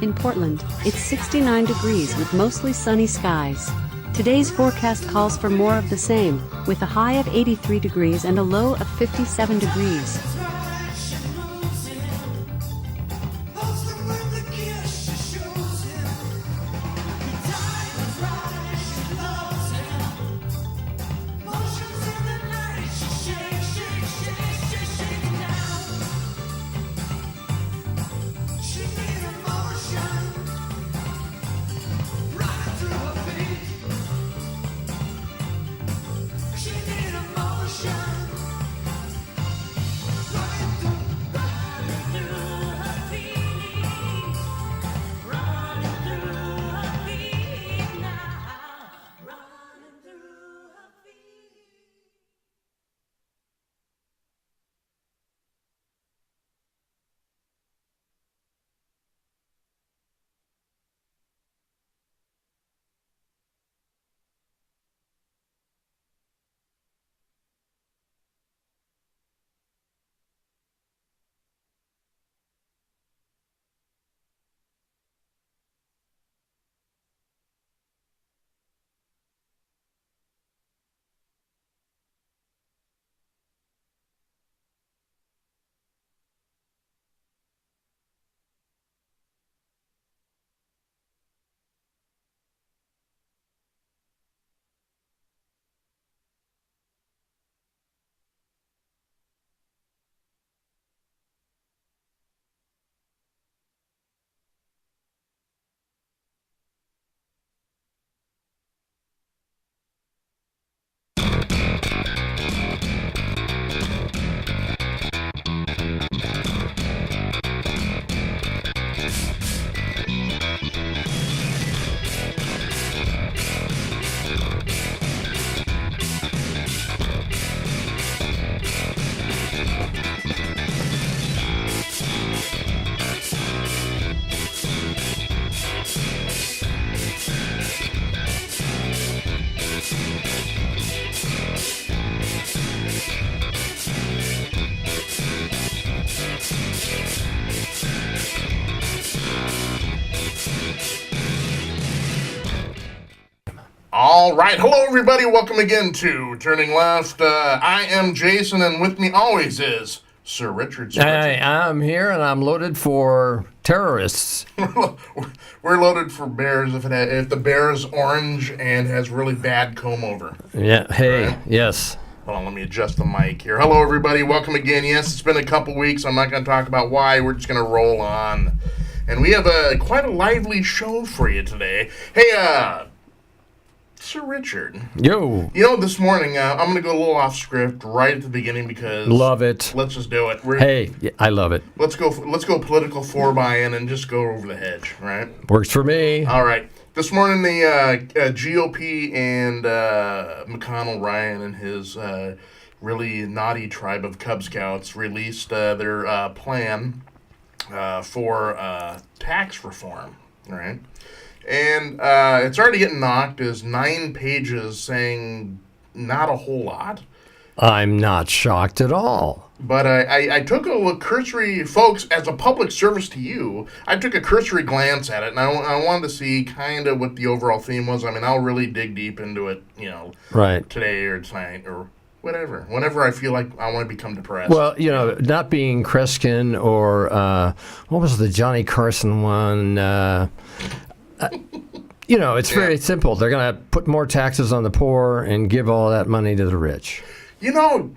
In Portland, it's 69 degrees with mostly sunny skies. Today's forecast calls for more of the same, with a high of 83 degrees and a low of 57 degrees. All right, hello everybody, welcome again to Turning Left. I am Jason, and with me always is Sir Richard. I'm here, and I'm loaded for terrorists. We're loaded for bears if the bear is orange and has really bad comb over. Yeah, hey, right? Yes. Hold on, let me adjust the mic here. Hello everybody, welcome again. Yes, it's been a couple weeks. I'm not going to talk about why. We're just going to roll on. And we have quite a lively show for you today. Hey, Sir Richard. Yo. You know, this morning, I'm going to go a little off script right at the beginning because... Love it. Let's just do it. I love it. Let's go political 4x-in and just go over the hedge, right? Works for me. All right. This morning, the GOP and McConnell Ryan and his really naughty tribe of Cub Scouts released their plan for tax reform, right? And it's already getting knocked as 9 pages saying not a whole lot. I'm not shocked at all. But I took a cursory, folks, as a public service to you, I took a cursory glance at it, and I wanted to see kind of what the overall theme was. I mean, I'll really dig deep into it, you know, right, today or tonight or whatever. Whenever I feel like I want to become depressed. Well, you know, not being Kreskin or what was the Johnny Carson one? You know, it's very simple. They're going to put more taxes on the poor and give all that money to the rich. You know,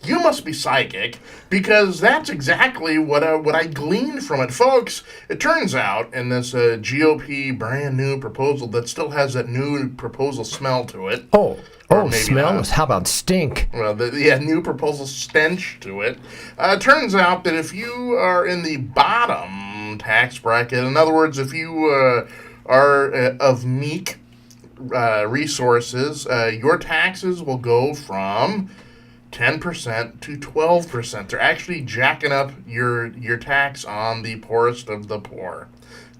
you must be psychic, because that's exactly what I gleaned from it. Folks, it turns out in this GOP brand new proposal that still has that new proposal smell to it. Oh, smell? Not. How about stink? Well, new proposal stench to it. Turns out that if you are in the bottom tax bracket, in other words, if you are of meek resources, your taxes will go from 10% to 12%. They're actually jacking up your tax on the poorest of the poor.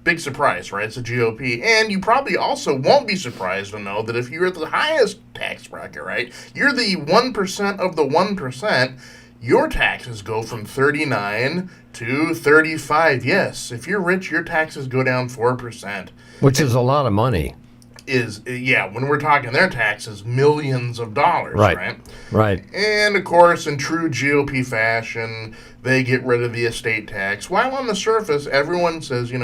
Big surprise, right? It's the GOP. And you probably also won't be surprised to know that if you're at the highest tax bracket, right, you're the 1% of the 1%, your taxes go from 39 to 35. Yes, if you're rich, your taxes go down 4%. Which is a lot of money. When we're talking their taxes, millions of dollars, right? Right. And, of course, in true GOP fashion, they get rid of the estate tax. While on the surface, everyone says, when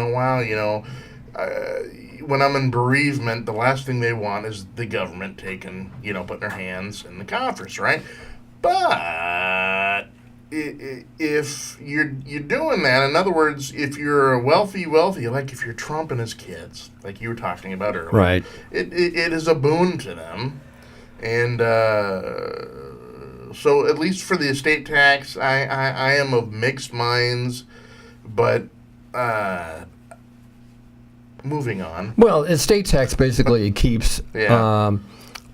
I'm in bereavement, the last thing they want is the government taking, putting their hands in the coffers, right? But if you're doing that, in other words, if you're wealthy, like if you're Trump and his kids, like you were talking about earlier, right? It is a boon to them, and so at least for the estate tax, I am of mixed minds, but moving on. Well, estate tax basically keeps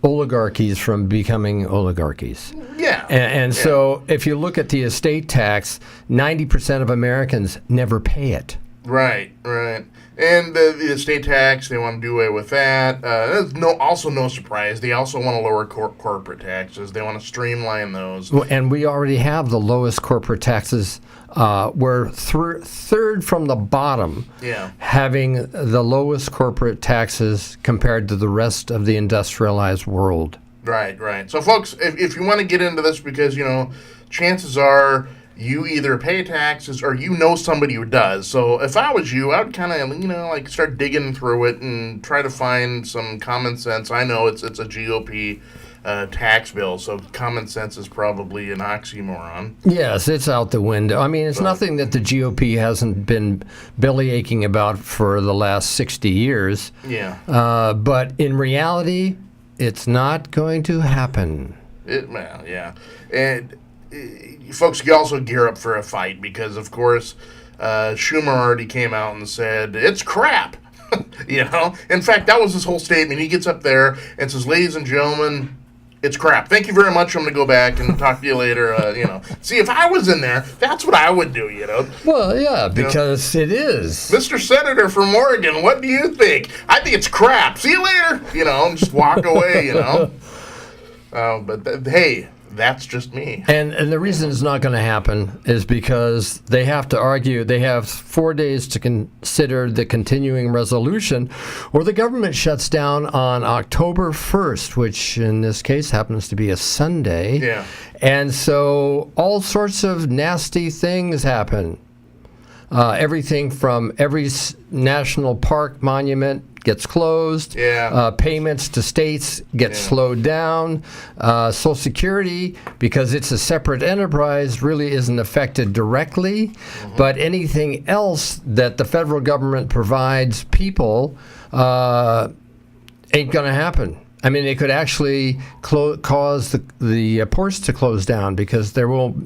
oligarchies from becoming oligarchies. Yeah. And so if you look at the estate tax, 90% of Americans never pay it. Right. And the estate tax, they want to do away with that. There's also no surprise. They also want to lower corporate taxes. They want to streamline those. And we already have the lowest corporate taxes. We're third from the bottom, having the lowest corporate taxes compared to the rest of the industrialized world. Right. So, folks, if you want to get into this, because, chances are you either pay taxes or somebody who does. So if I was you, I would kind of, start digging through it and try to find some common sense. I know it's a GOP tax bill, so common sense is probably an oxymoron. Yes, it's out the window. I mean, it's nothing that the GOP hasn't been bellyaching about for the last 60 years. Yeah. But in reality, it's not going to happen. And folks, you also gear up for a fight because, of course, Schumer already came out and said, it's crap. In fact, that was his whole statement. He gets up there and says, ladies and gentlemen, it's crap. Thank you very much. I'm going to go back and talk to you later. See, if I was in there, that's what I would do, Well, yeah, because it is. Mr. Senator from Oregon, what do you think? I think it's crap. See you later. And just walk away, But hey, that's just me. And the reason it's not going to happen is because they have to argue. They have 4 days to consider the continuing resolution, or the government shuts down on October 1st, which in this case happens to be a Sunday. Yeah. And so all sorts of nasty things happen. Everything from every national park monument gets closed. Yeah. Payments to states get slowed down. Social Security, because it's a separate enterprise, really isn't affected directly. Mm-hmm. But anything else that the federal government provides people ain't going to happen. I mean, it could actually cause the ports to close down because there will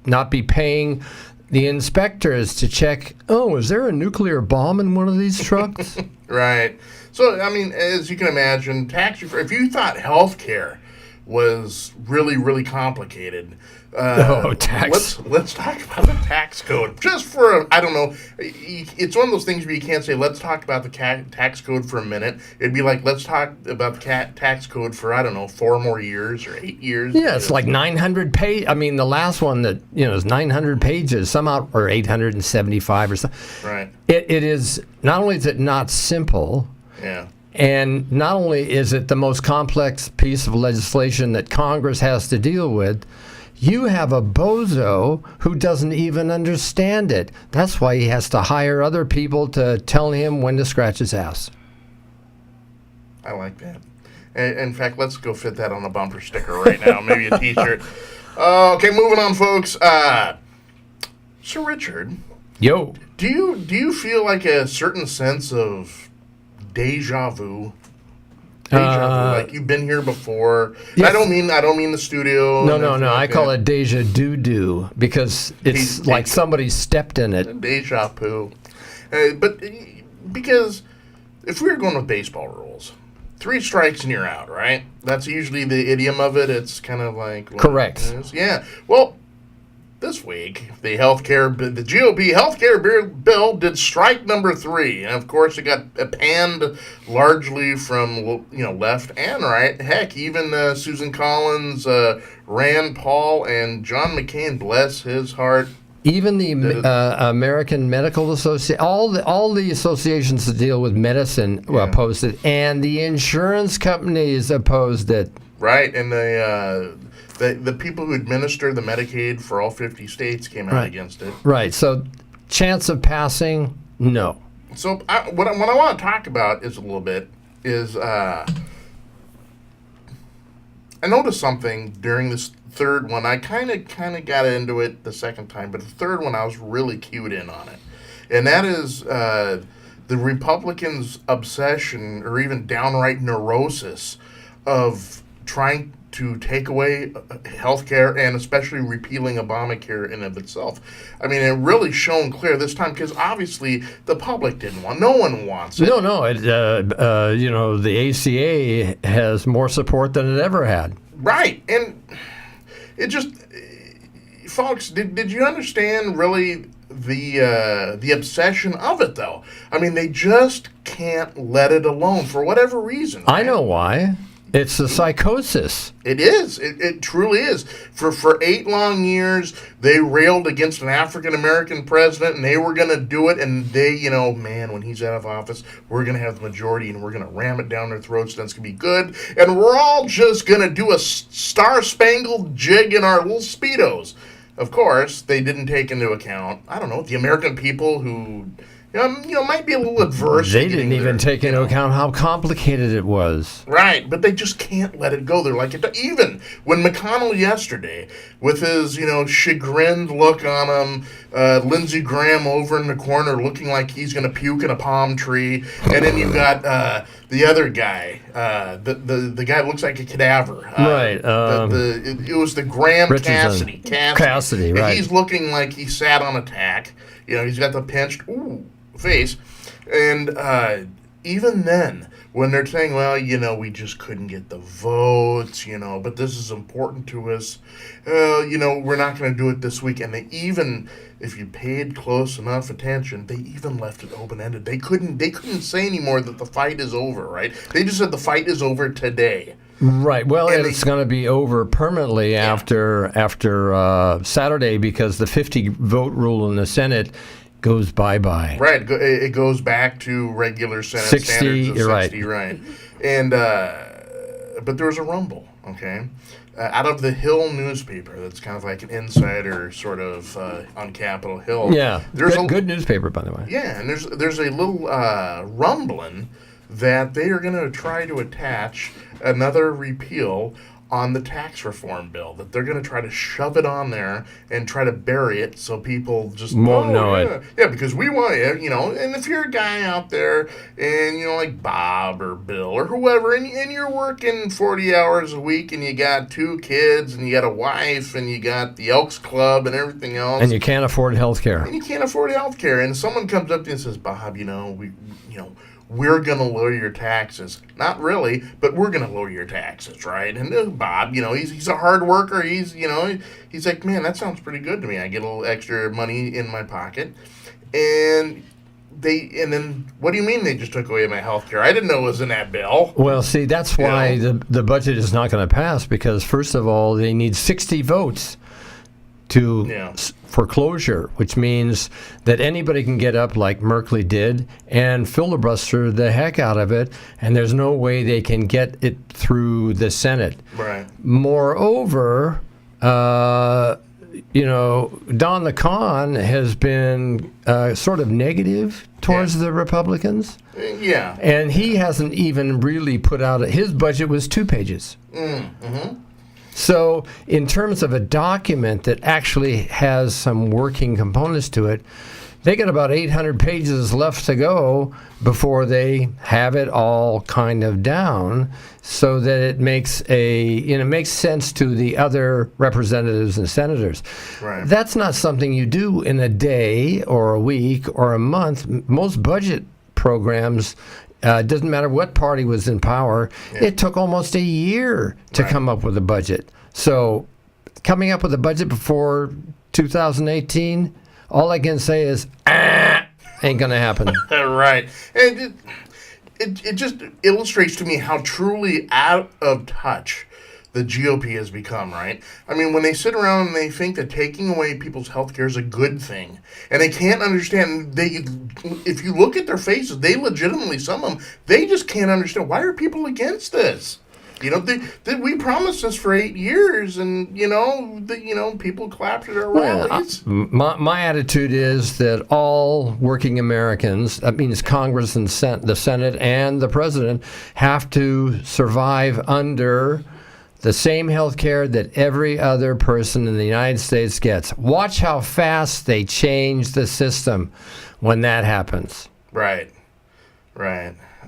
not be paying the inspectors to check, is there a nuclear bomb in one of these trucks? Right. So, I mean, as you can imagine, if you thought health care was really, really complicated, tax. Let's talk about the tax code. Just for, I don't know, it's one of those things where you can't say, let's talk about the tax code for a minute. It'd be like, let's talk about the tax code for, 4 more years or 8 years. Yeah, it's like 900 pages. I mean, the last one that, is 900 pages, or 875 or something. Right. It is, not only is it not simple, and not only is it the most complex piece of legislation that Congress has to deal with, you have a bozo who doesn't even understand it. That's why he has to hire other people to tell him when to scratch his ass. I like that. In fact, let's go fit that on a bumper sticker right now. Maybe a T-shirt. Okay, moving on, folks. Sir Richard. Yo. Do you feel like a certain sense of deja vu? Like you've been here before. Yes. I don't mean the studio. No. I call it deja doo because it's like somebody stepped in it. Deja poo. But because if we were going with baseball rules, 3 strikes and you're out, right? That's usually the idiom of it. It's kind of like correct. Yeah. Well, this week, the GOP healthcare bill did strike number 3, and of course it got panned largely from left and right. Heck, even Susan Collins, Rand Paul, and John McCain, bless his heart. Even the American Medical Association, all the associations that deal with medicine opposed it, and the insurance companies opposed it. Right, and the people who administer the Medicaid for all 50 states came out against it. Right, so chance of passing, no. So what I want to talk about is I noticed something during this third one. I kind of got into it the second time, but the third one I was really cued in on it, and that is the Republicans' obsession or even downright neurosis of trying to take away health care and especially repealing Obamacare in of itself. I mean, it really shone clear this time because obviously the public didn't want. No one wants it. No. The ACA has more support than it ever had. Right, and it just, folks, did you understand really the obsession of it though? I mean, they just can't let it alone for whatever reason. Right? I know why. It's a psychosis. It is. It truly is. For 8 long years, they railed against an African-American president, and they were going to do it, and they, when he's out of office, we're going to have the majority, and we're going to ram it down their throats, and it's going to be good, and we're all just going to do a star-spangled jig in our little Speedos. Of course, they didn't take into account, I don't know, the American people who... might be a little adverse. They didn't even take into account how complicated it was. Right, but they just can't let it go. They're like, even when McConnell yesterday, with his, chagrined look on him, Lindsey Graham over in the corner looking like he's going to puke in a palm tree, and then you've got the other guy, the guy that looks like a cadaver. Right. It was the Graham Richardson. Cassidy, right. And he's looking like he sat on a tack. He's got the pinched face. And even then, when they're saying, well, we just couldn't get the votes, but this is important to us, we're not going to do it this week. And they even, if you paid close enough attention, they even left it open-ended. They couldn't say anymore that the fight is over, right? They just said the fight is over today. Right. Well, and it's going to be over permanently after Saturday because the 50-vote rule in the Senate goes bye-bye. Right. It goes back to regular Senate 60, standards of 60, right. And but there was a rumble, okay, out of the Hill newspaper. That's kind of like an insider sort of on Capitol Hill. Yeah. There's good newspaper, by the way. Yeah, and there's a little rumbling that they are going to try to attach another repeal on the tax reform bill, that they're going to try to shove it on there and try to bury it so people just won't know it. Yeah, because we want it, and if you're a guy out there and, like Bob or Bill or whoever, and you're working 40 hours a week and you got 2 kids and you got a wife and you got the Elks Club and everything else. And you can't afford health care. And someone comes up to you and says, Bob, we're going to lower your taxes. Not really, but we're going to lower your taxes, right? And Bob, he's a hard worker. He's like, man, that sounds pretty good to me. I get a little extra money in my pocket. And then, what do you mean they just took away my health care? I didn't know it was in that bill. Well, see, that's why the budget is not going to pass because, first of all, they need 60 votes to foreclosure, which means that anybody can get up like Merkley did and filibuster the heck out of it, and there's no way they can get it through the Senate. Right. Moreover, Don the Con has been sort of negative towards the Republicans. Yeah. And he hasn't even really put out his budget was 2 pages. Mm-hmm. So in terms of a document that actually has some working components to it, they got about 800 pages left to go before they have it all kind of down so that it makes makes sense to the other representatives and senators. Right. That's not something you do in a day or a week or a month. Most budget programs, doesn't matter what party was in power, it took almost a year to come up with a budget. So coming up with a budget before 2018, all I can say is, ain't going to happen. Right. And it just illustrates to me how truly out of touch the GOP has become, right? I mean, when they sit around and they think that taking away people's health care is a good thing, and they can't understand, if you look at their faces, they legitimately, some of them, they just can't understand, why are people against this? You know, we promised this for 8 years, and people clapped at our rallies. My attitude is that all working Americans, that means Congress and the Senate and the President, have to survive under the same health care that every other person in the United States gets. Watch how fast they change the system when that happens. Right.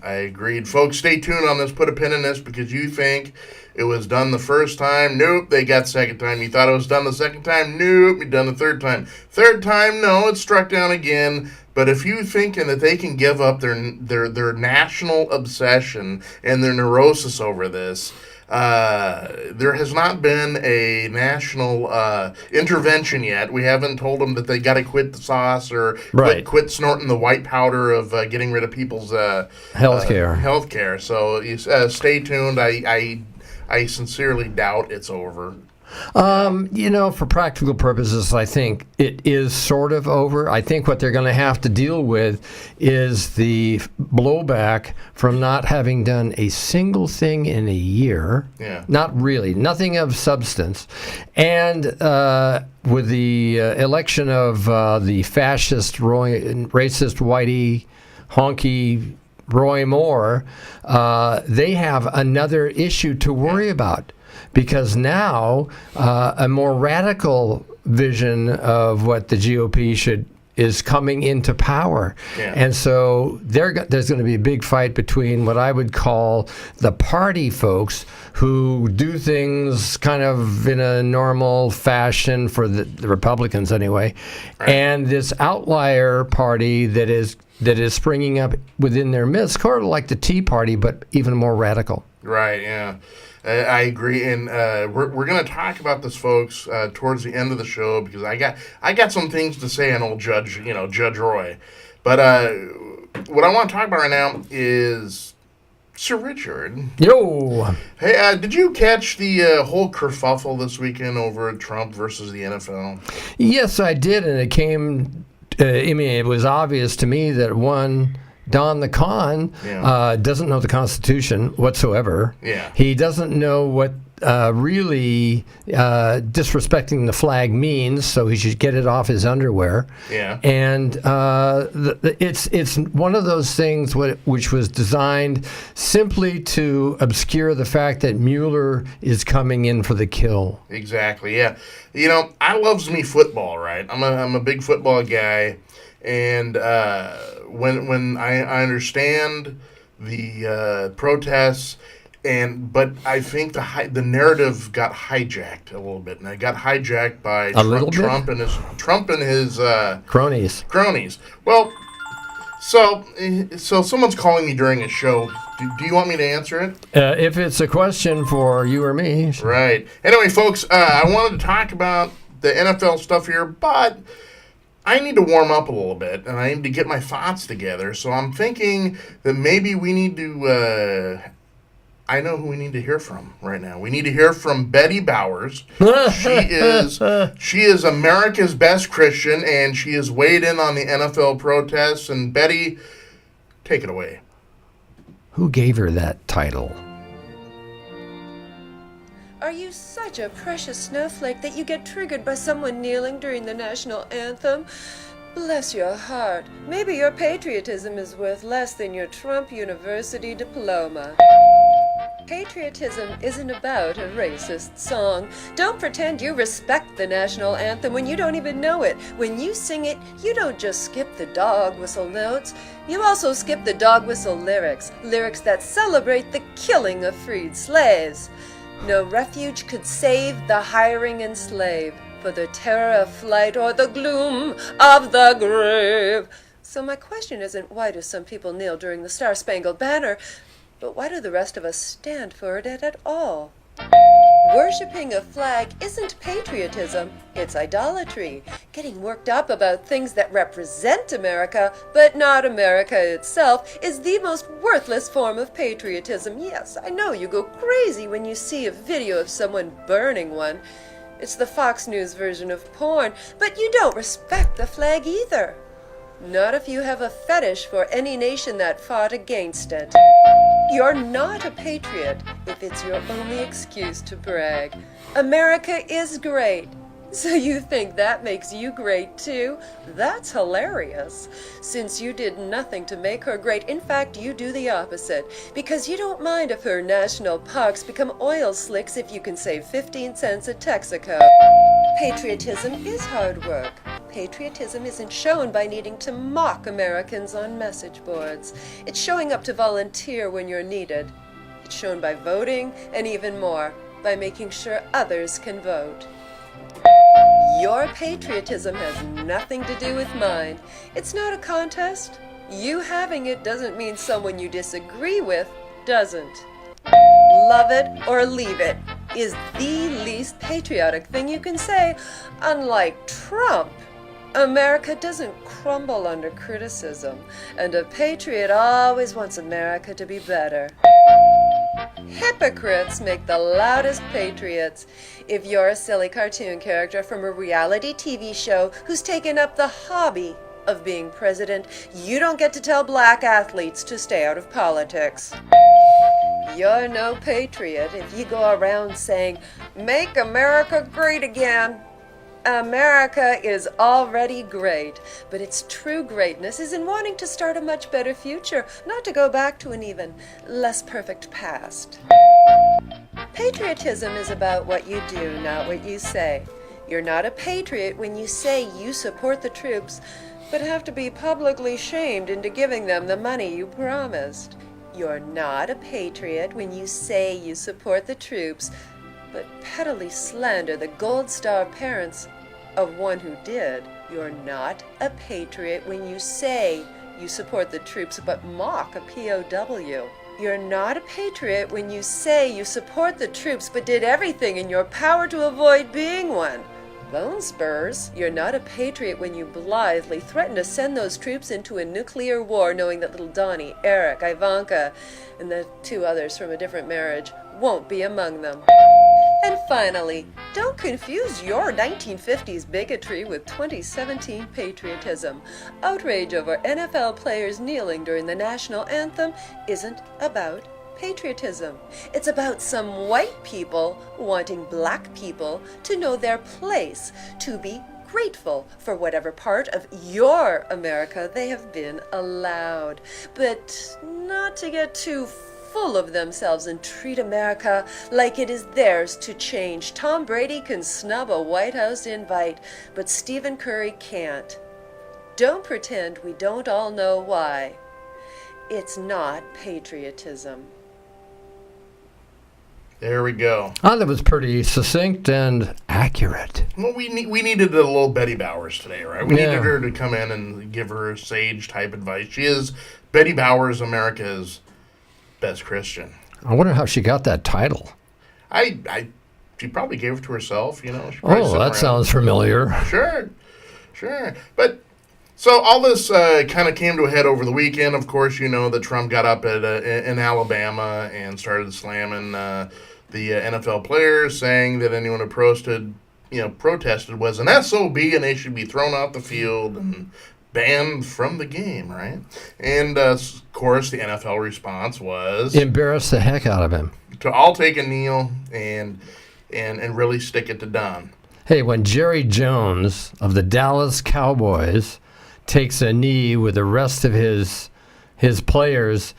I agreed. Folks, stay tuned on this. Put a pin in this, because you think it was done the first time. Nope, they got second time. You thought it was done the second time. Nope, it done the third time. Third time, no, it's struck down again. But if you thinking that they can give up their national obsession and their neurosis over this, there has not been a national intervention yet. We haven't told them that they got to quit the sauce or quit snorting the white powder of getting rid of people's health care. So stay tuned. I sincerely doubt it's over. For practical purposes, I think it is sort of over. I think what they're going to have to deal with is the blowback from not having done a single thing in a year. Yeah. Not really. Nothing of substance. And with the election of the fascist, racist, whitey, honky Roy Moore, they have another issue to worry about. Because now a more radical vision of what the GOP is coming into power. Yeah. And so there's going to be a big fight between what I would call the party folks who do things kind of in a normal fashion for the Republicans anyway, and this outlier party that is springing up within their midst, sort of like the Tea Party, but even more radical. Right, yeah. I agree, and we're going to talk about this, folks, towards the end of the show, because I got some things to say on old Judge Roy. But what I want to talk about right now is Sir Richard. Yo! Hey, did you catch the whole kerfuffle this weekend over Trump versus the NFL? Yes, I did, and it came. It was obvious to me that Don the Con doesn't know the Constitution whatsoever. Yeah. He doesn't know what really disrespecting the flag means, so he should get it off his underwear. Yeah. And it's one of those things which was designed simply to obscure the fact that Mueller is coming in for the kill. Exactly, yeah. I loves me football, right? I'm a big football guy. And when I understand the protests, but I think the narrative got hijacked a little bit, and it got hijacked by Trump and his cronies. Well, so someone's calling me during a show. Do you want me to answer it? If it's a question for you or me, right? Anyway, folks, I wanted to talk about the NFL stuff here, but I need to warm up a little bit, and I need to get my thoughts together. So I'm thinking that maybe we need to, I know who we need to hear from right now. We need to hear from Betty Bowers. She is America's best Christian, and she has weighed in on the NFL protests. And Betty, take it away. Who gave her that title? Are you such a precious snowflake that you get triggered by someone kneeling during the national anthem? Bless your heart. Maybe your patriotism is worth less than your Trump University diploma. Patriotism isn't about a racist song. Don't pretend you respect the national anthem when you don't even know it. When you sing it, you don't just skip the dog whistle notes. You also skip the dog whistle lyrics that celebrate the killing of freed slaves. No refuge could save the hiring enslaved, for the terror of flight or the gloom of the grave. So my question isn't why do some people kneel during the Star-Spangled Banner, but why do the rest of us stand for it at all? Worshipping a flag isn't patriotism, it's idolatry. Getting worked up about things that represent America, but not America itself, is the most worthless form of patriotism. Yes, I know you go crazy when you see a video of someone burning one. It's the Fox News version of porn, but you don't respect the flag either. Not if you have a fetish for any nation that fought against it. You're not a patriot if it's your only excuse to brag. America is great. So you think that makes you great too? That's hilarious. Since you did nothing to make her great, in fact, you do the opposite. Because you don't mind if her national parks become oil slicks if you can save 15 cents at Texaco. Patriotism is hard work. Patriotism isn't shown by needing to mock Americans on message boards. It's showing up to volunteer when you're needed. It's shown by voting, and even more, by making sure others can vote. Your patriotism has nothing to do with mine. It's not a contest. You having it doesn't mean someone you disagree with doesn't. Love it or leave it is the least patriotic thing you can say. Unlike Trump, America doesn't crumble under criticism, and a patriot always wants America to be better. Hypocrites make the loudest patriots. If you're a silly cartoon character from a reality TV show who's taken up the hobby of being president, you don't get to tell black athletes to stay out of politics. You're no patriot if you go around saying, "Make America great again." America is already great, but its true greatness is in wanting to start a much better future, not to go back to an even less perfect past. Patriotism is about what you do, not what you say. You're not a patriot when you say you support the troops, but have to be publicly shamed into giving them the money you promised. You're not a patriot when you say you support the troops, but pettily slander the Gold Star parents of one who did. You're not a patriot when you say you support the troops but mock a POW. You're not a patriot when you say you support the troops but did everything in your power to avoid being one. Bone spurs. You're not a patriot when you blithely threaten to send those troops into a nuclear war knowing that little Donnie, Eric, Ivanka, and the two others from a different marriage won't be among them. And finally, don't confuse your 1950s bigotry with 2017 patriotism. Outrage over NFL players kneeling during the national anthem isn't about patriotism. It's about some white people wanting black people to know their place, to be grateful for whatever part of your America they have been allowed, but not to get too full of themselves and treat America like it is theirs to change. Tom Brady can snub a White House invite, but Stephen Curry can't. Don't pretend we don't all know why. It's not patriotism. There we go. Oh, that was pretty succinct and accurate. Well, we needed a little Betty Bowers today, right? We needed her to come in and give her sage-type advice. She is Betty Bowers, America's best Christian. I wonder how she got that title. She probably gave it to herself, you know. Oh, that sounds familiar. Sure. But so all this kind of came to a head over the weekend. Of course, you know that Trump got up in Alabama and started slamming the NFL players, saying that anyone who protested was an SOB and they should be thrown off the field and banned from the game, right? And of course, the NFL response was embarrass the heck out of him. To all take a kneel and really stick it to Don. Hey, when Jerry Jones of the Dallas Cowboys takes a knee with the rest of his players,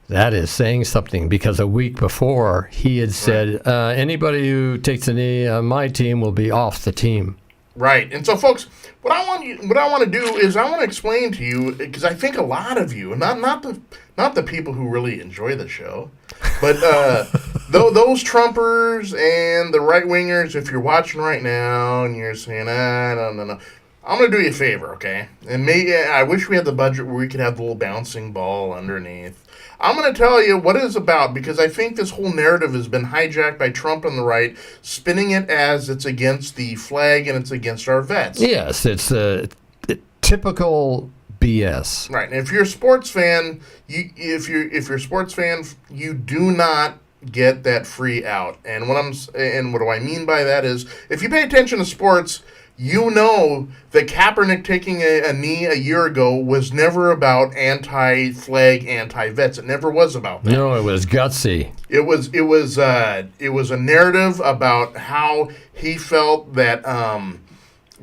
that is saying something, because a week before he had said, anybody who takes a knee on my team will be off the team. Right. And so, folks, what I want to do is I want to explain to you, because I think a lot of you, not the people who really enjoy the show, but those Trumpers and the right-wingers, if you're watching right now and you're saying, no, I'm going to do you a favor, okay? And maybe I wish we had the budget where we could have the little bouncing ball underneath. I'm going to tell you what it is about, because I think this whole narrative has been hijacked by Trump and the right, spinning it as it's against the flag and it's against our vets. Yes, it's a typical BS. Right. And if you're a sports fan, if you're a sports fan, you do not get that free out. And what do I mean by that is, if you pay attention to sports, you know that Kaepernick taking a knee a year ago was never about anti-flag, anti-vets. It never was about that. No, it was gutsy. It was a narrative about how he felt that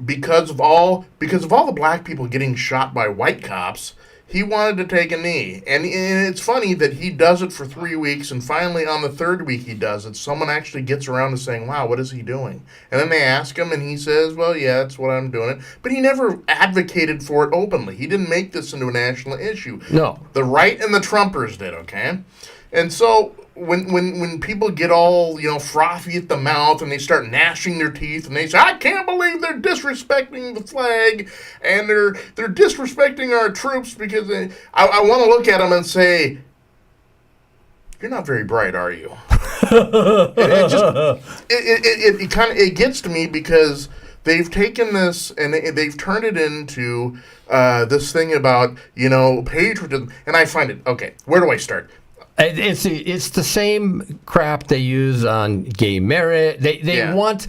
because of all the black people getting shot by white cops, he wanted to take a knee. And it's funny that he does it for 3 weeks, and finally on the third week he does it, someone actually gets around to saying, wow, what is he doing? And then they ask him, and he says, well, yeah, that's what I'm doing. But he never advocated for it openly. He didn't make this into a national issue. No. The right and the Trumpers did, okay? And so when people get all, frothy at the mouth and they start gnashing their teeth and they say, I can't believe they're disrespecting the flag and they're disrespecting our troops, because I want to look at them and say, you're not very bright, are you? It gets to me, because they've taken this and they've turned it into this thing about, patriotism. And I find it, okay, where do I start? It's the same crap they use on gay marriage. They want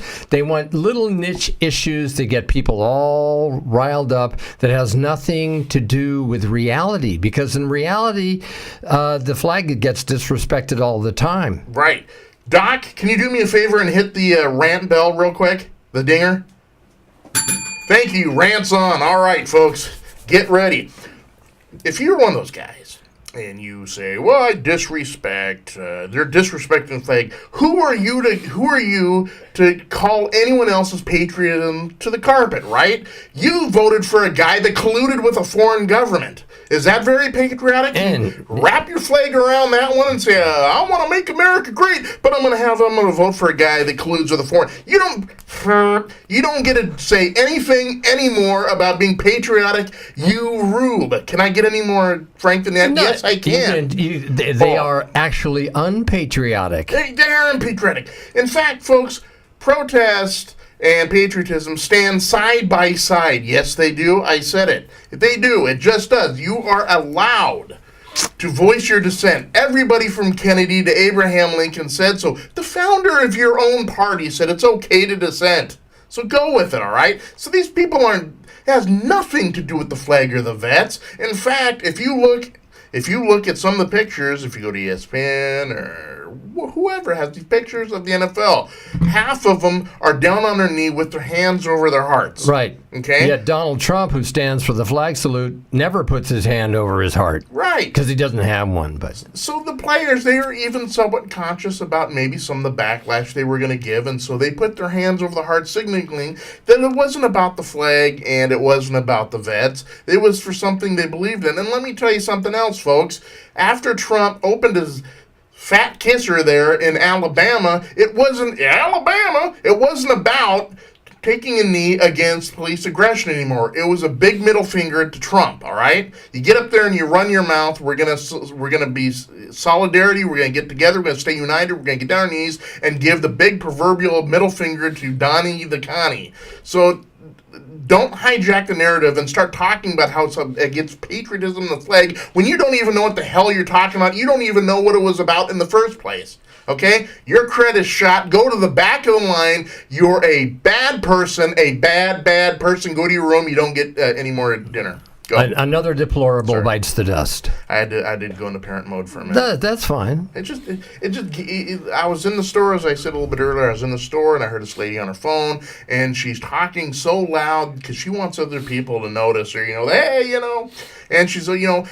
little niche issues to get people all riled up that has nothing to do with reality. Because in reality, the flag gets disrespected all the time. Right. Doc, can you do me a favor and hit the rant bell real quick? The dinger? Thank you. Rant's on. All right, folks. Get ready. If you're one of those guys, and you say, well, I disrespect, they're disrespecting the flag, who are you to call anyone else's patriotism to the carpet, right? You voted for a guy that colluded with a foreign government. Is that very patriotic? And wrap your flag around that one and say, I want to make America great, but I'm going to vote for a guy that colludes with a foreign. You don't get to say anything anymore about being patriotic, you rube. Can I get any more frank than that? No, yes, I can. They are actually unpatriotic. They are unpatriotic. In fact, folks, protest and patriotism stand side by side. Yes, they do. I said it. They do. It just does. You are allowed to voice your dissent. Everybody from Kennedy to Abraham Lincoln said so. The founder of your own party said it's okay to dissent. So go with it, all right? So these people it has nothing to do with the flag or the vets. In fact, if you look at some of the pictures, if you go to ESPN or whoever has these pictures of the NFL, half of them are down on their knee with their hands over their hearts. Right. Okay? Yet Donald Trump, who stands for the flag salute, never puts his hand over his heart. Right. Because he doesn't have one. But so the players, they are even somewhat conscious about maybe some of the backlash they were going to give, and so they put their hands over the heart, signaling that it wasn't about the flag and it wasn't about the vets. It was for something they believed in. And let me tell you something else, folks. After Trump opened his fat kisser there in Alabama, it wasn't about taking a knee against police aggression anymore. It was a big middle finger to Trump, all right? You get up there and you run your mouth. We're gonna be solidarity. We're going to get together. We're going to stay united. We're going to get down our knees and give the big proverbial middle finger to Donin the Connie. So don't hijack the narrative and start talking about how it's against patriotism and the flag when you don't even know what the hell you're talking about. You don't even know what it was about in the first place. Okay? Your credit's shot. Go to the back of the line. You're a bad person, a bad person. Go to your room. You don't get any more dinner. Go. Another deplorable bites the dust. I did go into parent mode for a minute. That's fine. I was in the store, as I said a little bit earlier. I was in the store and I heard this lady on her phone, and she's talking so loud because she wants other people to notice her. Hey, and she's we're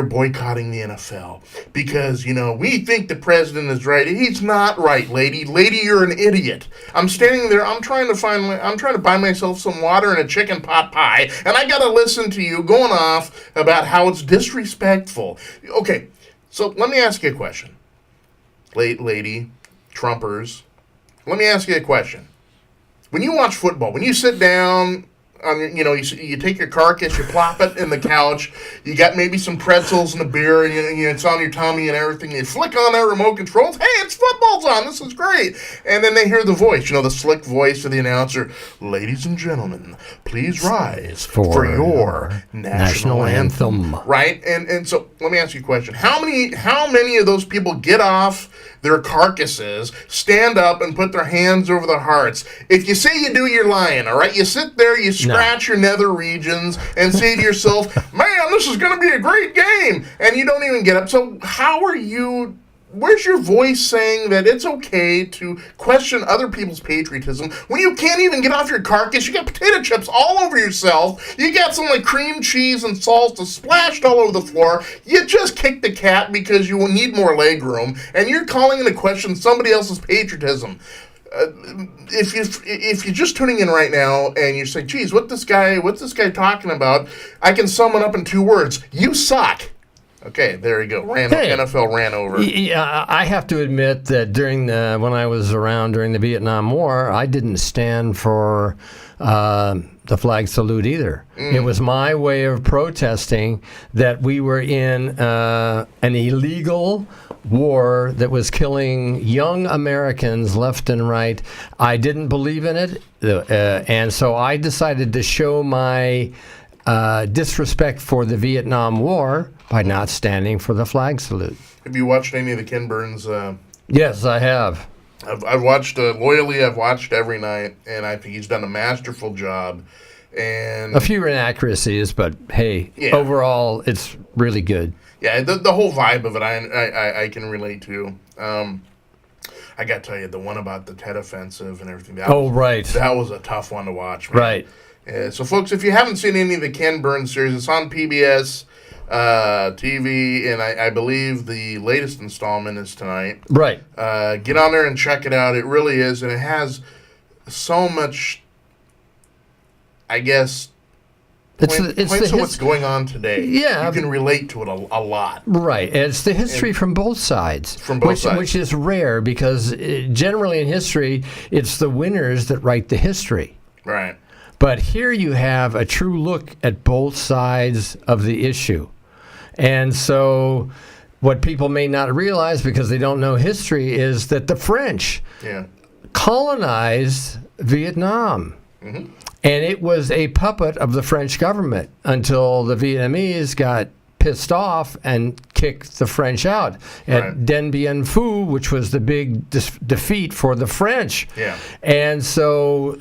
boycotting the NFL because we think the president is right. He's not right, lady. Lady, you're an idiot. I'm standing there. I'm trying to buy myself some water and a chicken pot pie. And I got to listen to you going off about how it's disrespectful. Okay, so let me ask you a question. Lady, Trumpers, let me ask you a question. when you watch football, when you sit down on your, you take your carcass, you plop it in the couch, you got maybe some pretzels and a beer, and it's on your tummy and everything. You flick on that remote controls. Hey, it's football's on. This is great. And then they hear the voice, the slick voice of the announcer. Ladies and gentlemen, please rise for your national anthem. Right? And so let me ask you a question. How many of those people get off their carcasses, stand up, and put their hands over their hearts? If you say you do, you're lying, all right? You sit there, you scratch your nether regions, and say to yourself, man, this is going to be a great game, and you don't even get up. So where's your voice saying that it's okay to question other people's patriotism when you can't even get off your carcass? You got potato chips all over yourself. You got some cream cheese and salsa splashed all over the floor. You just kicked the cat because you need more leg room, and you're calling into question somebody else's patriotism. If you're just tuning in right now and you're saying, geez, what's this guy talking about? I can sum it up in 2 words. You suck. Okay, there you go. NFL ran over. Yeah, I have to admit that when I was around during the Vietnam War, I didn't stand for the flag salute either. It was my way of protesting that we were in an illegal war that was killing young Americans left and right. I didn't believe in it, and so I decided to show my disrespect for the Vietnam War by not standing for the flag salute. Have you watched any of the Ken Burns? Yes, I have. I've watched loyally. I've watched every night, and I think he's done a masterful job. And a few inaccuracies, but hey, overall, it's really good. Yeah, the whole vibe of it, I can relate to. I got to tell you, the one about the Tet Offensive and everything. That was a tough one to watch, man. Right. So, folks, if you haven't seen any of the Ken Burns series, it's on PBS TV, and I believe the latest installment is tonight. Right. Get on there and check it out. It really is, and it has so much, I guess, points to what's going on today. Yeah. You can relate to it a lot. Right. And it's the history from both sides. Which is rare because generally in history, it's the winners that write the history. Right. But here you have a true look at both sides of the issue. And so what people may not realize because they don't know history is that the French colonized Vietnam. Mm-hmm. And it was a puppet of the French government until the Vietnamese got pissed off and kicked the French out at Dien Bien Phu, which was the big defeat for the French. Yeah. And so,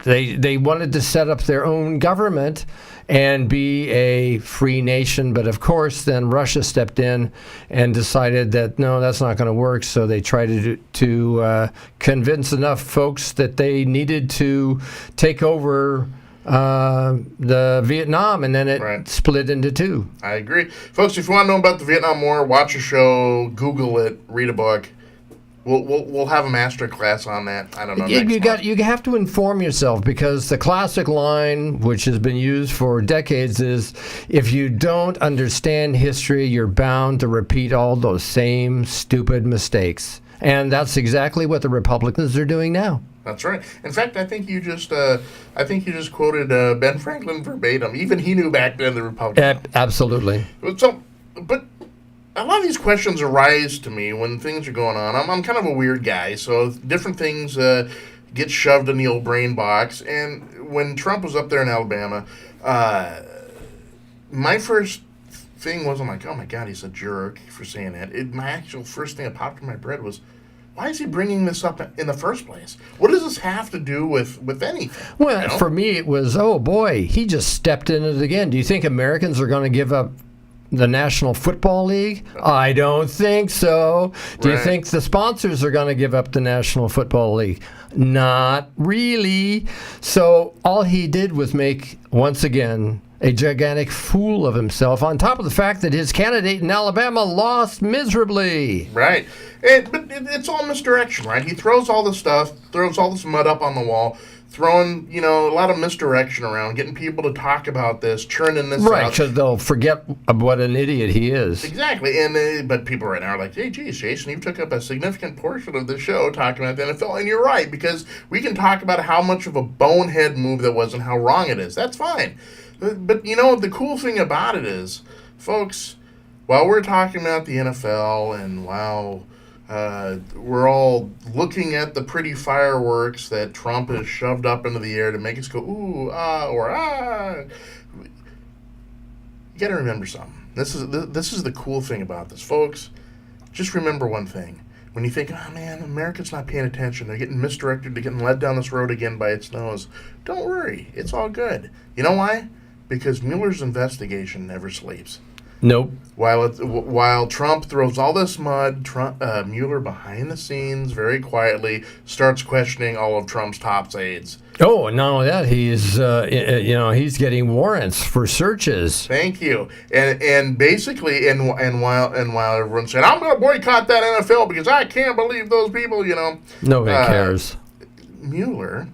they wanted to set up their own government and be a free nation. But of course, then Russia stepped in and decided that, no, that's not going to work. So they tried to convince enough folks that they needed to take over the Vietnam, and then it split into 2. I agree. Folks, if you want to know about the Vietnam War, watch a show, Google it, read a book. We'll have a master class on that. I don't know. You have to inform yourself because the classic line, which has been used for decades, is if you don't understand history, you're bound to repeat all those same stupid mistakes. And that's exactly what the Republicans are doing now. That's right. In fact, I think you just quoted Ben Franklin verbatim. Even he knew back then the Republicans. Absolutely. So, but a lot of these questions arise to me when things are going on. I'm kind of a weird guy, so different things get shoved in the old brain box. And when Trump was up there in Alabama, my first thing was, I'm like, oh my God, he's a jerk for saying that. My actual first thing that popped in my head was, why is he bringing this up in the first place? What does this have to do with anything? Well, for me, it was, oh boy, he just stepped in it again. Do you think Americans are going to give up the National Football League? I don't think so. Do you think the sponsors are going to give up the National Football League? Not really. So all he did was make, once again, a gigantic fool of himself, on top of the fact that his candidate in Alabama lost miserably. Right. But it's all misdirection, right? He throws all this stuff, throws all this mud up on the wall, throwing, a lot of misdirection around, getting people to talk about this, churning this Right, out. because they'll forget what an idiot he is. Exactly. And but people right now are like, hey, geez, Jason, you took up a significant portion of the show talking about the NFL. And you're right, because we can talk about how much of a bonehead move that was and how wrong it is. That's fine. But the cool thing about it is, folks, while we're talking about the NFL and while we're all looking at the pretty fireworks that Trump has shoved up into the air to make us go, ooh, ah, or ah, you got to remember something. This is the cool thing about this, folks. Just remember one thing. When you think, oh man, America's not paying attention, they're getting misdirected, they're getting led down this road again by its nose, don't worry, it's all good. You know why? Because Mueller's investigation never sleeps. Nope. While Trump throws all this mud, Mueller behind the scenes, very quietly, starts questioning all of Trump's top aides. Oh, and not only that, he's getting warrants for searches. Thank you. And basically, and while everyone's saying, I'm going to boycott that NFL because I can't believe those people, Nobody cares. Mueller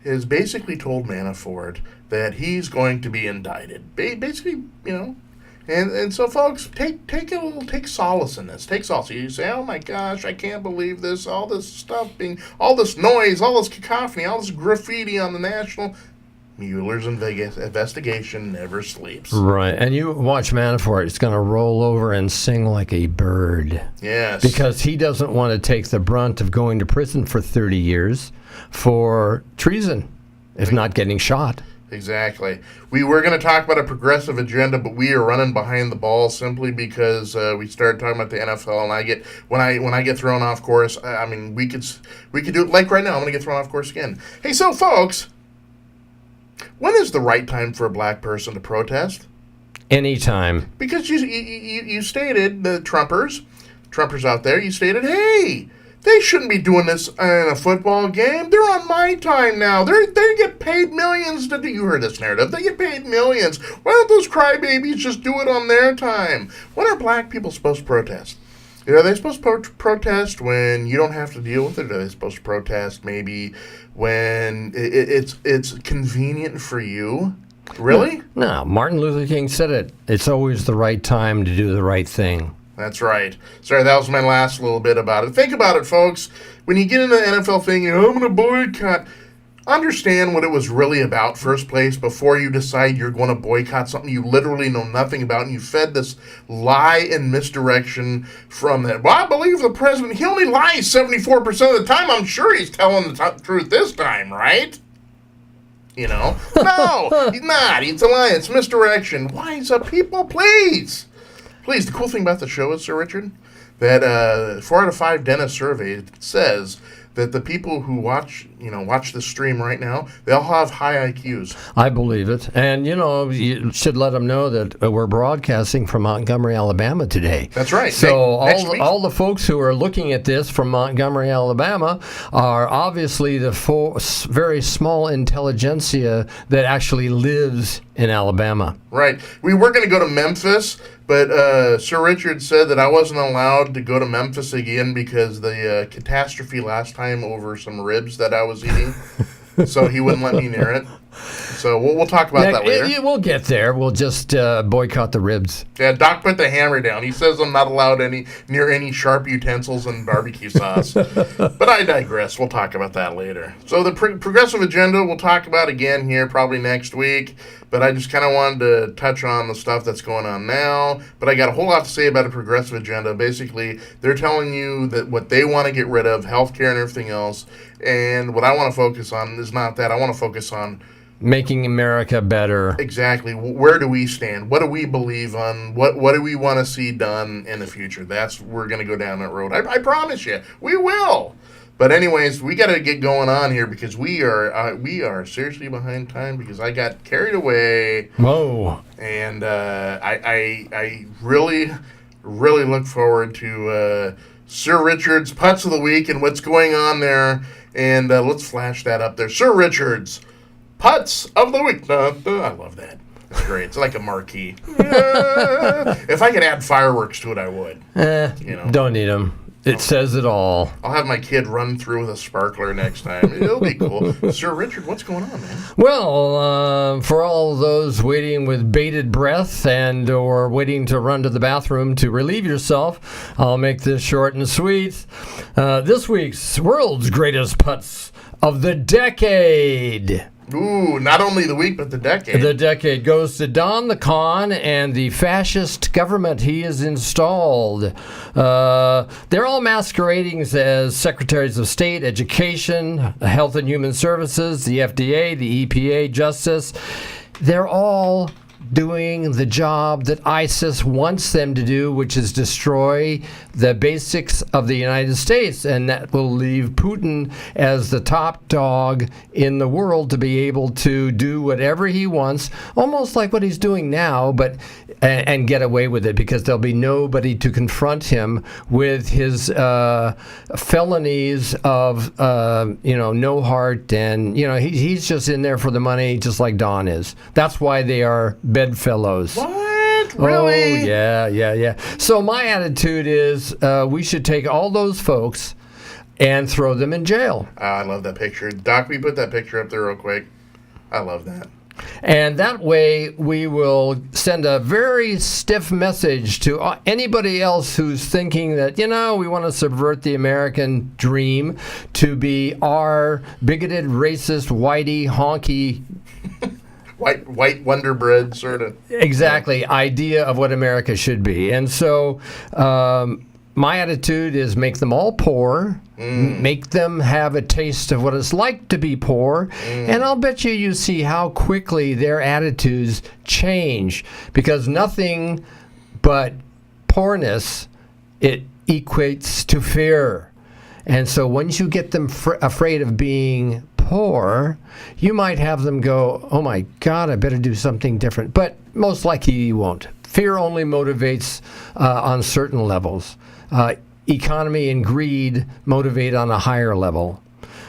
has basically told Manafort that he's going to be indicted. Basically, And so, folks, take solace in this. Take solace. You say, oh my gosh, I can't believe this. All this stuff all this noise, all this cacophony, all this graffiti on the national. Mueller's investigation never sleeps. Right, and you watch Manafort. It's going to roll over and sing like a bird. Yes. Because he doesn't want to take the brunt of going to prison for 30 years for treason, if not getting shot. Exactly. We were going to talk about a progressive agenda, but we are running behind the ball simply because we started talking about the NFL, and when I get thrown off course. I mean, we could do it like right now. I'm going to get thrown off course again. Hey, so folks, when is the right time for a black person to protest? Anytime. Because you stated, the Trumpers out there, you stated, hey, they shouldn't be doing this in a football game. They're on my time now. They get paid millions to do. You heard this narrative. They get paid millions. Why don't those crybabies just do it on their time? When are black people supposed to protest? Are they supposed to protest when you don't have to deal with it? Are they supposed to protest maybe when it's convenient for you? Really? No, Martin Luther King said it. It's always the right time to do the right thing. That's right. Sorry, that was my last little bit about it. Think about it, folks. When you get into the NFL thing, I'm going to boycott. Understand what it was really about first place before you decide you're going to boycott something you literally know nothing about, and you fed this lie and misdirection from that. Well, I believe the president, he only lies 74% of the time. I'm sure he's telling the truth this time, right? No, he's not. He's a lie. It's misdirection. Wise up people, please. Please, the cool thing about the show is, Sir Richard, that 4 out of 5 dentist survey says that the people who watch the stream right now, they all have high IQs. I believe it. And, you should let them know that we're broadcasting from Montgomery, Alabama today. That's right. So all the folks who are looking at this from Montgomery, Alabama are obviously the very small intelligentsia that actually lives in Alabama. Right. We were going to go to Memphis, but Sir Richard said that I wasn't allowed to go to Memphis again because the catastrophe last time over some ribs that I was eating. So he wouldn't let me near it. So we'll talk about that later. We'll get there. We'll just boycott the ribs. Yeah, Doc put the hammer down. He says I'm not allowed near any sharp utensils and barbecue sauce. But I digress. We'll talk about that later. So the progressive agenda we'll talk about again here probably next week. But I just kind of wanted to touch on the stuff that's going on now. But I got a whole lot to say about a progressive agenda. Basically, they're telling you that what they want to get rid of, healthcare and everything else. And what I want to focus on is not that. I want to focus on making America better. Exactly. Where do we stand? What do we believe on? What do we want to see done in the future? We're going to go down that road. I promise you, we will. But anyways, we got to get going on here because we are seriously behind time because I got carried away. Whoa! And I really look forward to Sir Richard's Putts of the Week and what's going on there. And let's flash that up there. Sir Richard's Putts of the Week. I love that. It's great. It's like a marquee. If I could add fireworks to it, I would. Don't need them. It says it all. I'll have my kid run through with a sparkler next time. It'll be cool. Sir Richard, what's going on, man? Well, for all those waiting with bated breath and or waiting to run to the bathroom to relieve yourself, I'll make this short and sweet. This week's World's Greatest Putts of the Decade. Ooh, not only the week, but the decade. The decade goes to Don the Con and the fascist government he has installed. They're all masquerading as secretaries of state, education, health and human services, the FDA, the EPA, justice. They're all doing the job that ISIS wants them to do, which is destroy the basics of the United States, and that will leave Putin as the top dog in the world to be able to do whatever he wants, almost like what he's doing now, but and get away with it, because there'll be nobody to confront him with his felonies of no heart, and he's just in there for the money, just like Don is. That's why they are bedfellows. What? Really? Oh, yeah. So my attitude is we should take all those folks and throw them in jail. I love that picture. Doc, we put that picture up there real quick. I love that. And that way we will send a very stiff message to anybody else who's thinking that, we want to subvert the American dream to be our bigoted, racist, whitey, honky white Wonder Bread sort of. Exactly, idea of what America should be. And so my attitude is make them all poor, make them have a taste of what it's like to be poor, and I'll bet you see how quickly their attitudes change, because nothing but poorness, it equates to fear. And so once you get them afraid of being poor, you might have them go, oh my God, I better do something different. But most likely you won't. Fear only motivates on certain levels. Economy and greed motivate on a higher level.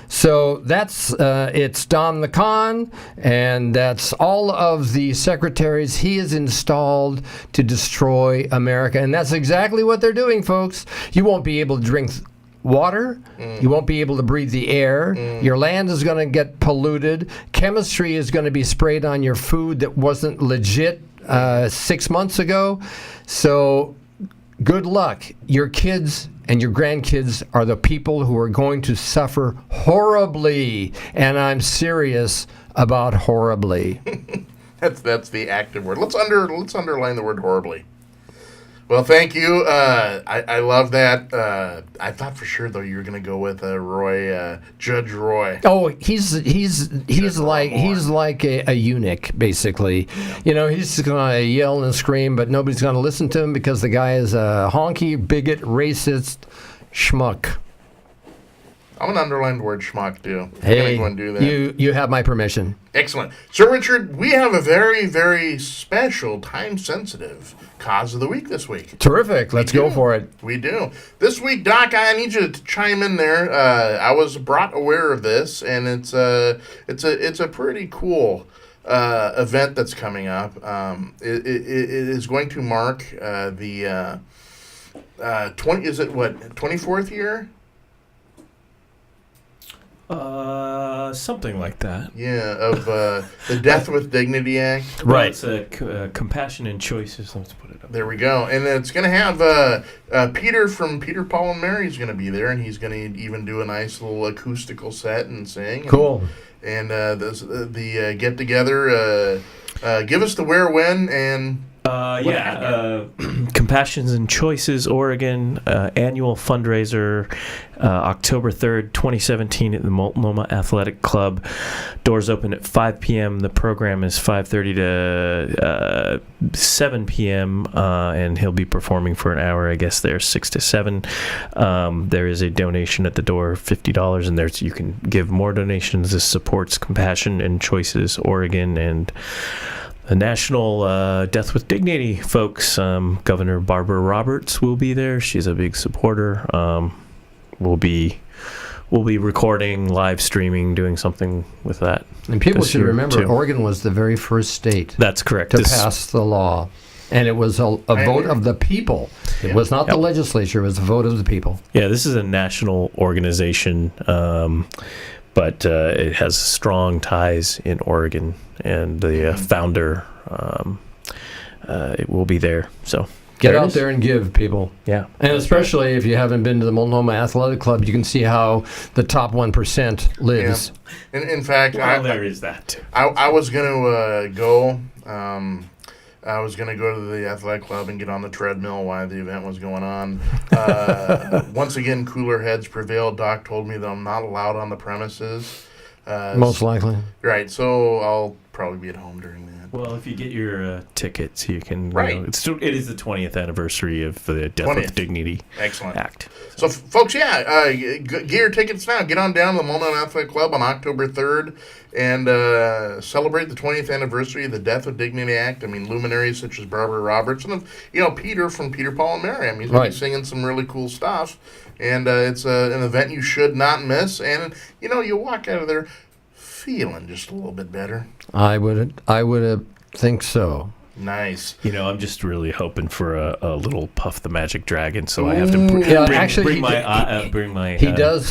So that's it's Don the Con, and that's all of the secretaries he has installed to destroy America. And that's exactly what they're doing, folks. You won't be able to drink water. You won't be able to breathe the air. Your land is going to get polluted. Chemistry is going to be sprayed on your food that wasn't legit 6 months ago. So good luck. Your kids and your grandkids are the people who are going to suffer horribly, and I'm serious about horribly. That's the active word. Let's underline the word horribly. Well, thank you. I love that. I thought for sure though you were going to go with Roy, Judge Roy. Oh, he's like a eunuch basically. He's going to yell and scream, but nobody's going to listen to him because the guy is a honky, bigot, racist schmuck. I'm going to underline the word schmuck too. Hey, I'm going to do that. You have my permission. Excellent. Sir Richard, we have a very, very special, time-sensitive cause of the week this week. Terrific. Let's go for it. We do. This week, Doc, I need you to chime in there. I was brought aware of this, and it's a pretty cool event that's coming up. It is going to mark the 24th year? Something like that. Yeah, of the Death with Dignity Act. Right. It's Compassion and Choices. Let's put it up. There we go. And it's going to have Peter from Peter, Paul, and Mary is going to be there, and he's going to even do a nice little acoustical set and sing. Cool. And the get-together, give us the where, when, and... Compassions and Choices Oregon annual fundraiser, October 3rd, 2017 at the Multnomah Athletic Club. Doors open at 5 p.m. The program is 5:30 to 7 p.m. And he'll be performing for an hour. I guess there's 6 to 7. There is a donation at the door, $50, and you can give more donations. This supports Compassion and Choices Oregon and the National Death with Dignity folks. Governor Barbara Roberts will be there. She's a big supporter. We'll be we'll be recording, live streaming, doing something with that. And people this should year, remember, too. Oregon was the very first state That's correct. to pass the law. And it was a vote of the people. It was not the legislature. It was the vote of the people. Yeah, this is a national organization, but it has strong ties in Oregon, and the founder it will be there. So Get out there and give, people. Yeah. And especially if you haven't been to the Multnomah Athletic Club, you can see how the top 1% lives. Yeah. In fact, there is that too. I was going to go. I was going to go to the athletic club and get on the treadmill while the event was going on. Once again, cooler heads prevailed. Doc told me that I'm not allowed on the premises. Most likely. Right, so I'll probably be at home during that. Well, if you get your tickets, you can. Right. It is the 20th anniversary of the Death 20th. with Dignity Excellent. Act. So, folks, get your tickets now. Get on down to the Multnomah Athletic Club on October 3rd and celebrate the 20th anniversary of the Death with Dignity Act. I mean, luminaries such as Barbara Roberts and, Peter from Peter, Paul, and Mary. I mean, he's going to be singing some really cool stuff. And it's an event you should not miss. And, you'll walk out of there feeling just a little bit better. I would think so. Nice. I'm just really hoping for a little Puff the Magic Dragon, so I have to bring my He does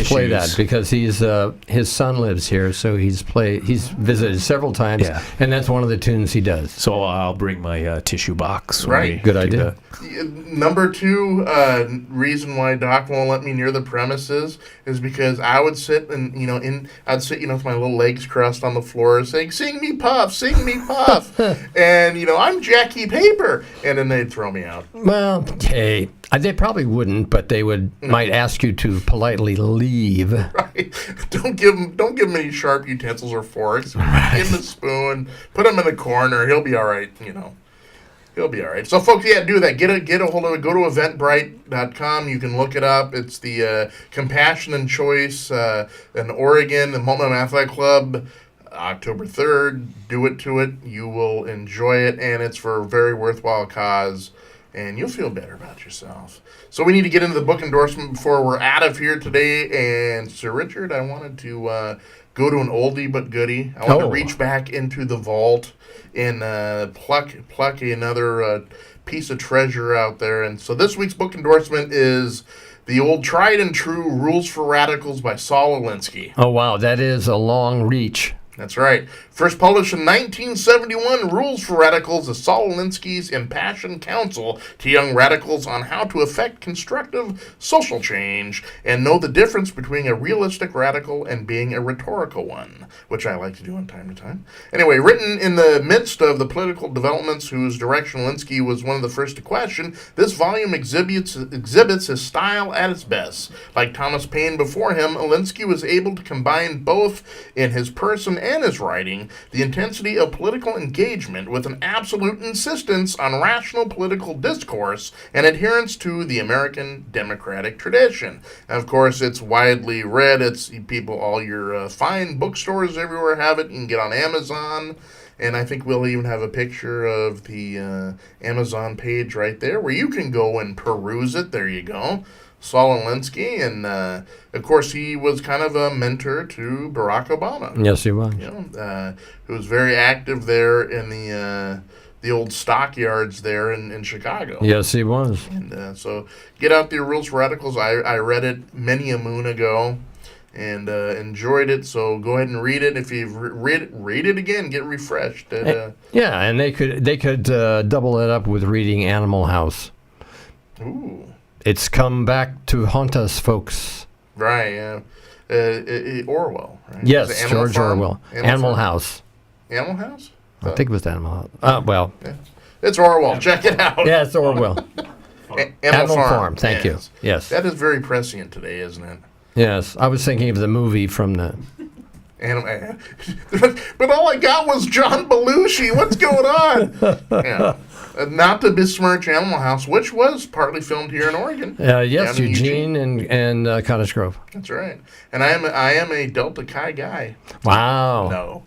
play that tissues. because his son lives here, so he's visited several times, and that's one of the tunes he does. So I'll bring my tissue box. Right. Good idea. Number 2 reason why Doc won't let me near the premises is because I would sit and I'd sit with my little legs crossed on the floor saying, "Sing me Puff, sing me Puff," and I'm Jackie Paper, and then they'd throw me out. Well, hey, they probably wouldn't, but they might ask you to politely leave. Right. Don't give him any sharp utensils or forks. Give him a spoon. Put him in a corner. He'll be all right. He'll be all right. So, folks, do that. Get a hold of it. Go to eventbrite.com. You can look it up. It's the Compassion and Choice in Oregon, the Multnomah Athletic Club, October 3rd. Do it to it. You will enjoy it, and it's for a very worthwhile cause, and you'll feel better about yourself. So we need to get into the book endorsement before we're out of here today. And, Sir Richard, I wanted to go to an oldie but goodie. I want to reach back into the vault and pluck another piece of treasure out there. And so this week's book endorsement is the old tried and true Rules for Radicals by Saul Alinsky. Oh, wow, that is a long reach. That's right. First published in 1971, Rules for Radicals is Saul Alinsky's impassioned counsel to young radicals on how to effect constructive social change and know the difference between a realistic radical and being a rhetorical one, which I like to do from time to time. Anyway, written in the midst of the political developments whose direction Alinsky was one of the first to question, this volume exhibits his style at its best. Like Thomas Paine before him, Alinsky was able to combine both in his person and his writing the intensity of political engagement with an absolute insistence on rational political discourse and adherence to the American democratic tradition. And of course, it's widely read. It's all your fine bookstores everywhere have it. You can get on Amazon. And I think we'll even have a picture of the Amazon page right there where you can go and peruse it. There you go. Saul Alinsky, and of course he was kind of a mentor to Barack Obama. Yes, he was. Who was very active there in the old stockyards there in Chicago. Yes, he was. And so get out the Rules for Radicals. I read it many a moon ago and enjoyed it. So go ahead and read it. If you've read it again, get refreshed. Yeah, and they could double it up with reading Animal House. Ooh. It's come back to haunt us, folks. Right, yeah. Orwell, right? Yes, George Orwell. Animal House. Animal House? I think it was Animal House. Well. Yeah. It's Orwell. Check it out. Yeah, it's Orwell. Animal Farm. Thank you. Yes. That is very prescient today, isn't it? Yes. I was thinking of the movie from the... But all I got was John Belushi. What's going on? Yeah. Not to besmirch Animal House, which was partly filmed here in Oregon. Yes, Eugene and Cottage Grove. That's right. And I am a Delta Chi guy. Wow. No,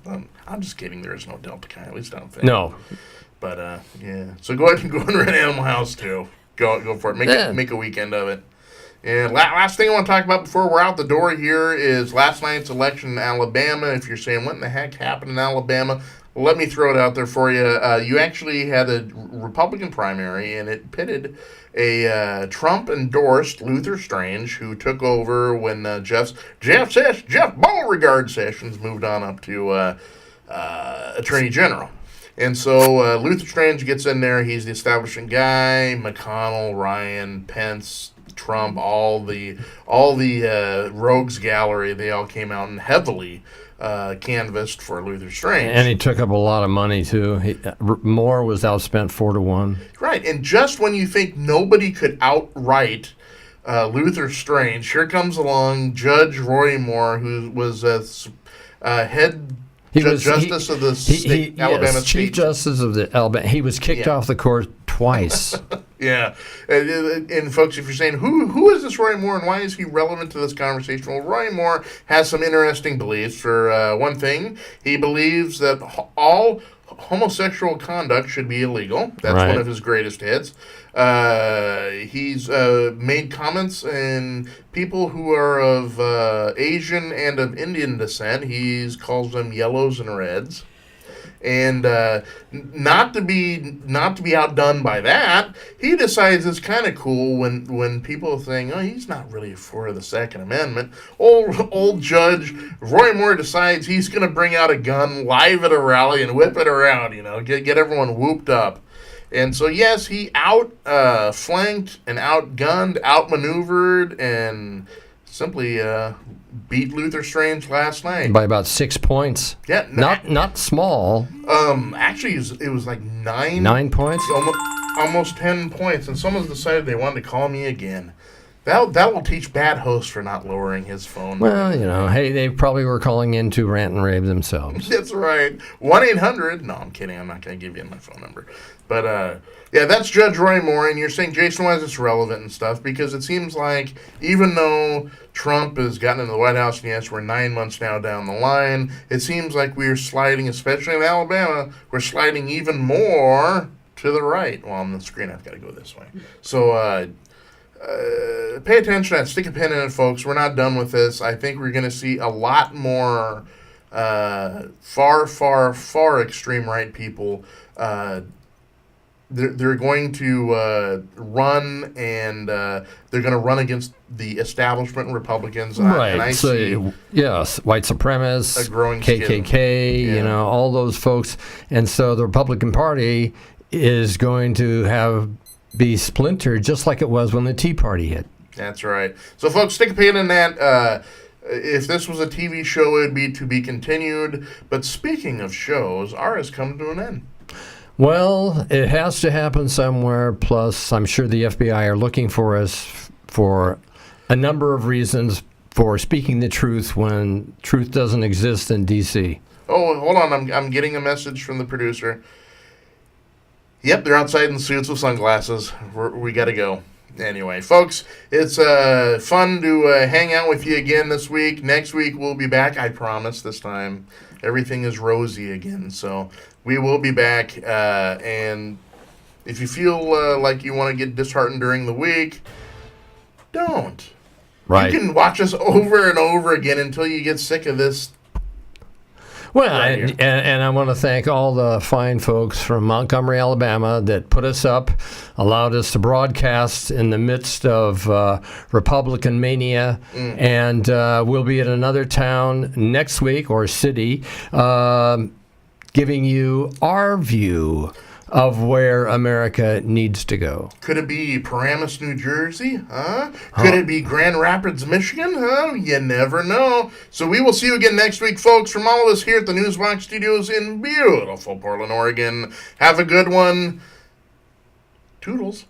I'm just kidding. There is no Delta Chi. At least I don't think. No. But yeah. So go ahead and rent Animal House too. Go for it. Make a weekend of it. And last thing I want to talk about before we're out the door here is last night's election in Alabama. If you're saying, what in the heck happened in Alabama? Well, let me throw it out there for you. You actually had a Republican primary, and it pitted a Trump-endorsed Luther Strange, who took over when Jeff Beauregard Sessions moved on up to Attorney General. And so Luther Strange gets in there. He's the establishment guy. McConnell, Ryan, Pence, Trump, all the rogues gallery, they all came out and heavily canvassed for Luther Strange. And he took up a lot of money, too. Moore was outspent 4-1. Right, and just when you think nobody could outright Luther Strange, here comes along Judge Roy Moore, who was head justice of the state, Alabama State. Chief Justice of the Alabama. He was kicked off the court twice. Yeah, and folks, if you're saying who is this Roy Moore and why is he relevant to this conversation? Well, Roy Moore has some interesting beliefs. For one thing, he believes that all homosexual conduct should be illegal. That's one of his greatest hits. He's made comments, and people who are of Asian and of Indian descent, he calls them yellows and reds. And not to be outdone by that, he decides it's kind of cool when people think, oh, he's not really for the Second Amendment. Old Judge Roy Moore decides he's going to bring out a gun live at a rally and whip it around, get everyone whooped up. And so, yes, he outflanked and outgunned, outmaneuvered, and simply beat Luther Strange last night by about 6 points. Yeah, not small. Actually, it was like 9. 9 points. Almost 10 points, and someone's decided they wanted to call me again. That will teach bad hosts for not lowering his phone. Well, hey, they probably were calling in to rant and rave themselves. That's right. 1-800. No, I'm kidding. I'm not going to give you my phone number. But, yeah, that's Judge Roy Moore, and you're saying, Jason, why is this relevant and stuff? Because it seems like even though Trump has gotten into the White House, and yes, we're 9 months now down the line, it seems like we're sliding, especially in Alabama, we're sliding even more to the right. Well, on the screen, I've got to go this way. So, pay attention to that. Stick a pin in it, folks. We're not done with this. I think we're going to see a lot more far, far, far extreme right people. They're going to run, and they're going to run against the establishment Republicans. And I see white supremacists, a growing KKK, all those folks. And so the Republican Party is going to be splintered just like it was when the Tea Party hit. That's right. So, folks, stick a pin in that. If this was a TV show, it would be to be continued. But speaking of shows, ours has come to an end. Well, it has to happen somewhere. Plus, I'm sure the FBI are looking for us for a number of reasons for speaking the truth when truth doesn't exist in D.C. Oh, hold on. I'm getting a message from the producer. Yep, they're outside in suits with sunglasses. We got to go. Anyway, folks, it's fun to hang out with you again this week. Next week, we'll be back, I promise. This time, everything is rosy again. So we will be back. And if you feel like you want to get disheartened during the week, don't. Right. You can watch us over and over again until you get sick of this. Well, and I want to thank all the fine folks from Montgomery, Alabama that put us up, allowed us to broadcast in the midst of Republican mania. And we'll be at another town next week, or city, giving you our view of where America needs to go. Could it be Paramus, New Jersey? Could it be Grand Rapids, Michigan? You never know. So we will see you again next week, folks. From all of us here at the NuzBox Studios in beautiful Portland, Oregon. Have a good one. Toodles.